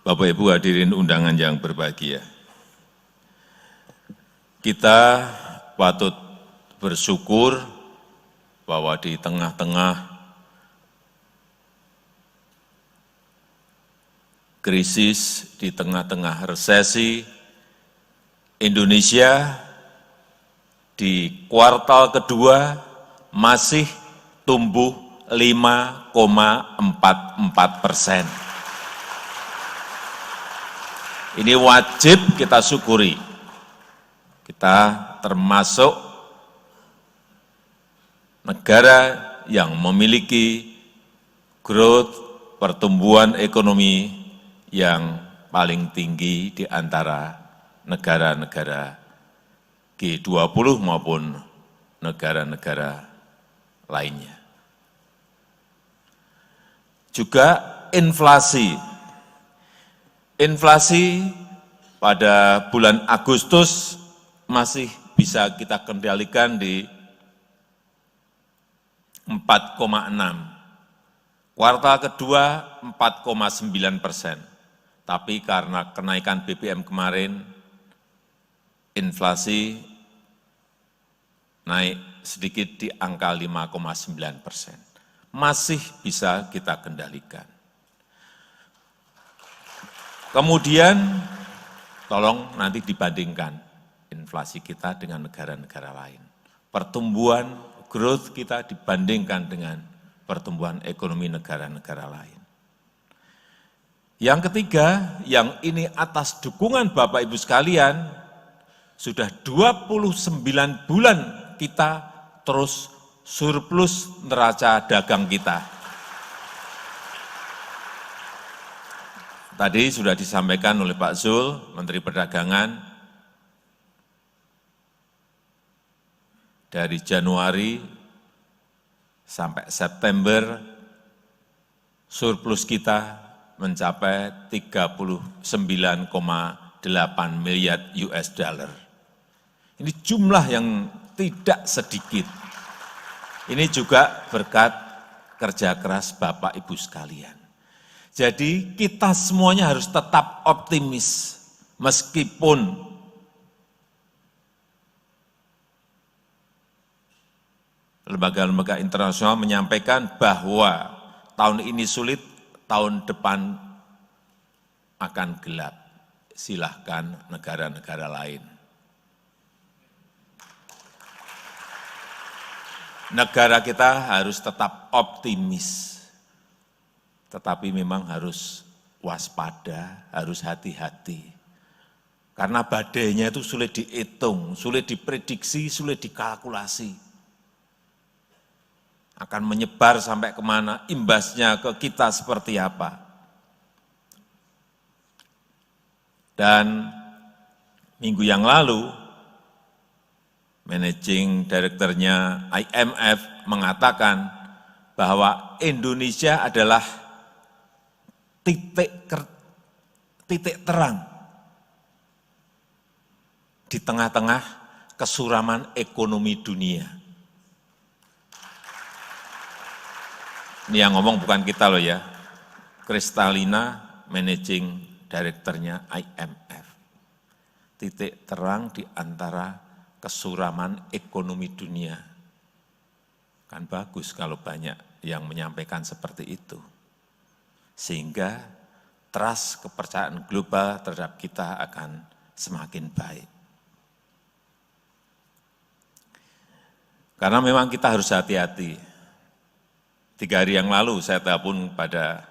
Bapak Ibu hadirin undangan yang berbahagia, kita patut bersyukur bahwa di tengah-tengah krisis, di tengah-tengah resesi, Indonesia di kuartal kedua masih tumbuh 5,44%. Ini wajib kita syukuri. Kita termasuk negara yang memiliki growth pertumbuhan ekonomi yang paling tinggi di antara negara-negara G20 maupun negara-negara lainnya. Juga inflasi. Inflasi pada bulan Agustus masih bisa kita kendalikan di 4,6. Kuartal kedua 4,9%. Tapi karena kenaikan BBM kemarin, inflasi naik sedikit di angka 5,9%. Masih bisa kita kendalikan. Kemudian, tolong nanti dibandingkan inflasi kita dengan negara-negara lain. Pertumbuhan growth kita dibandingkan dengan pertumbuhan ekonomi negara-negara lain. Yang ketiga, yang ini atas dukungan Bapak Ibu sekalian, sudah 29 bulan kita terus surplus neraca dagang kita. Tadi sudah disampaikan oleh Pak Zul, Menteri Perdagangan, dari Januari sampai September, surplus kita mencapai 39,8 miliar US dollar. Ini jumlah yang tidak sedikit. Ini juga berkat kerja keras Bapak Ibu sekalian. Jadi kita semuanya harus tetap optimis meskipun lembaga-lembaga internasional menyampaikan bahwa tahun ini sulit, tahun depan akan gelap. Silahkan negara-negara lain. Negara kita harus tetap optimis, tetapi memang harus waspada, harus hati-hati. Karena badainya itu sulit dihitung, sulit diprediksi, sulit dikalkulasi. Akan menyebar sampai kemana, imbasnya ke kita seperti apa. Dan minggu yang lalu, Managing Director-nya IMF mengatakan bahwa Indonesia adalah titik terang di tengah-tengah kesuraman ekonomi dunia. Ini yang ngomong bukan kita loh ya, Kristalina, Managing Director-nya IMF. Titik terang di antara kesuraman ekonomi dunia. Kan bagus kalau banyak yang menyampaikan seperti itu. Sehingga trust kepercayaan global terhadap kita akan semakin baik. Karena memang kita harus hati-hati. 3 hari yang lalu saya telepon pada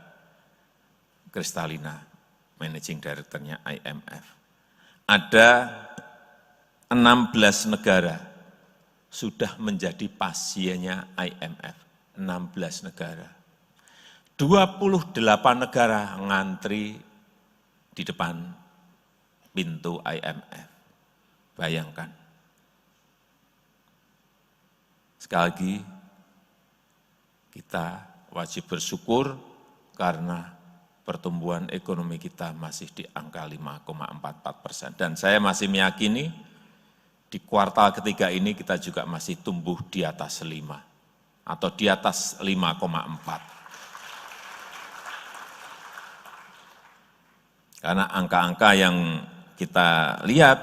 Kristalina, Managing Director-nya IMF. Ada 16 negara sudah menjadi pasiennya IMF. 16 negara. 28 negara ngantri di depan pintu IMF. Bayangkan. Sekali lagi, kita wajib bersyukur karena pertumbuhan ekonomi kita masih di angka 5,44%. Dan saya masih meyakini di kuartal ketiga ini kita juga masih tumbuh di atas 5 atau di atas 5,4. Karena angka-angka yang kita lihat,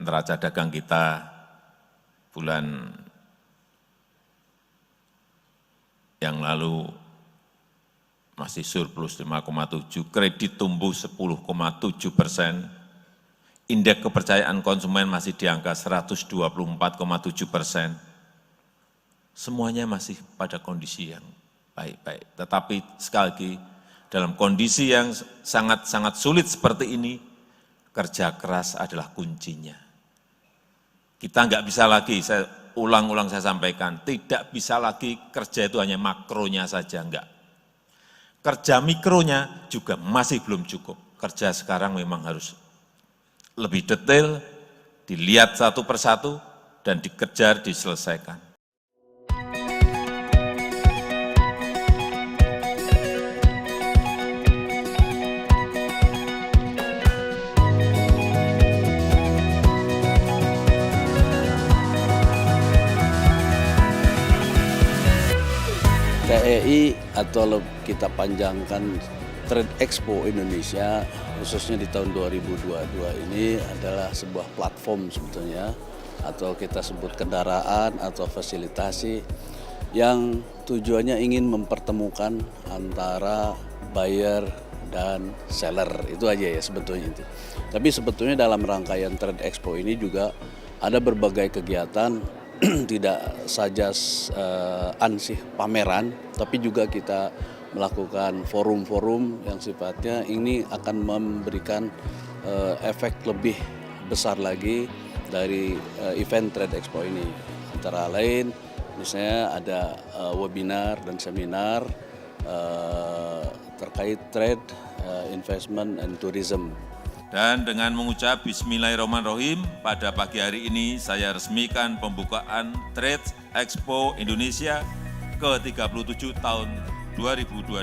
neraca dagang kita bulan yang lalu masih surplus 5,7, kredit tumbuh 10,7%, indeks kepercayaan konsumen masih di angka 124,7%. Semuanya masih pada kondisi yang baik-baik. Tetapi sekali lagi, dalam kondisi yang sangat-sangat sulit seperti ini, kerja keras adalah kuncinya. Kita nggak bisa lagi, saya ulang-ulang saya sampaikan, tidak bisa lagi kerja itu hanya makronya saja, enggak. Kerja mikronya juga masih belum cukup. Kerja sekarang memang harus lebih detail, dilihat satu persatu, dan dikejar, diselesaikan. TEI atau kita panjangkan Trade Expo Indonesia khususnya di tahun 2022 ini adalah sebuah platform sebetulnya, atau kita sebut kendaraan atau fasilitasi yang tujuannya ingin mempertemukan antara buyer dan seller, itu aja ya sebetulnya itu. Tapi sebetulnya dalam rangkaian Trade Expo ini juga ada berbagai kegiatan, tidak saja ansih pameran, tapi juga kita melakukan forum-forum yang sifatnya ini akan memberikan efek lebih besar lagi dari event Trade Expo ini. Antara lain misalnya ada webinar dan seminar terkait trade, investment, and tourism. Dan dengan mengucap Bismillahirrahmanirrahim, pada pagi hari ini saya resmikan pembukaan Trade Expo Indonesia ke-37 tahun 2022.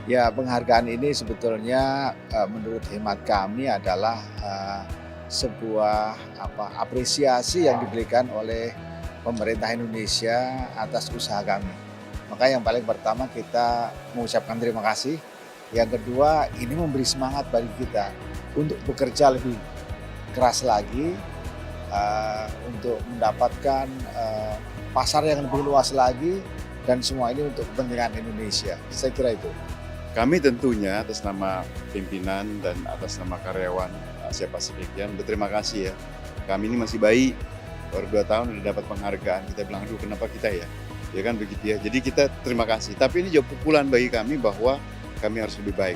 Ya, penghargaan ini sebetulnya menurut hemat kami adalah sebuah apresiasi yang diberikan oleh pemerintah Indonesia atas usaha kami. Maka yang paling pertama kita mengucapkan terima kasih. Yang kedua, ini memberi semangat bagi kita untuk bekerja lebih keras lagi untuk mendapatkan pasar yang lebih luas lagi, dan semua ini untuk kepentingan Indonesia. Saya kira itu. Kami tentunya atas nama pimpinan dan atas nama karyawan Asia Pasifik berterima kasih ya. Kami ini masih bayi, baru 2 tahun sudah dapat penghargaan. Kita bilang, aduh kenapa kita ya? Ya kan begitu ya. Jadi kita terima kasih. Tapi ini juga pukulan bagi kami bahwa kami harus lebih baik.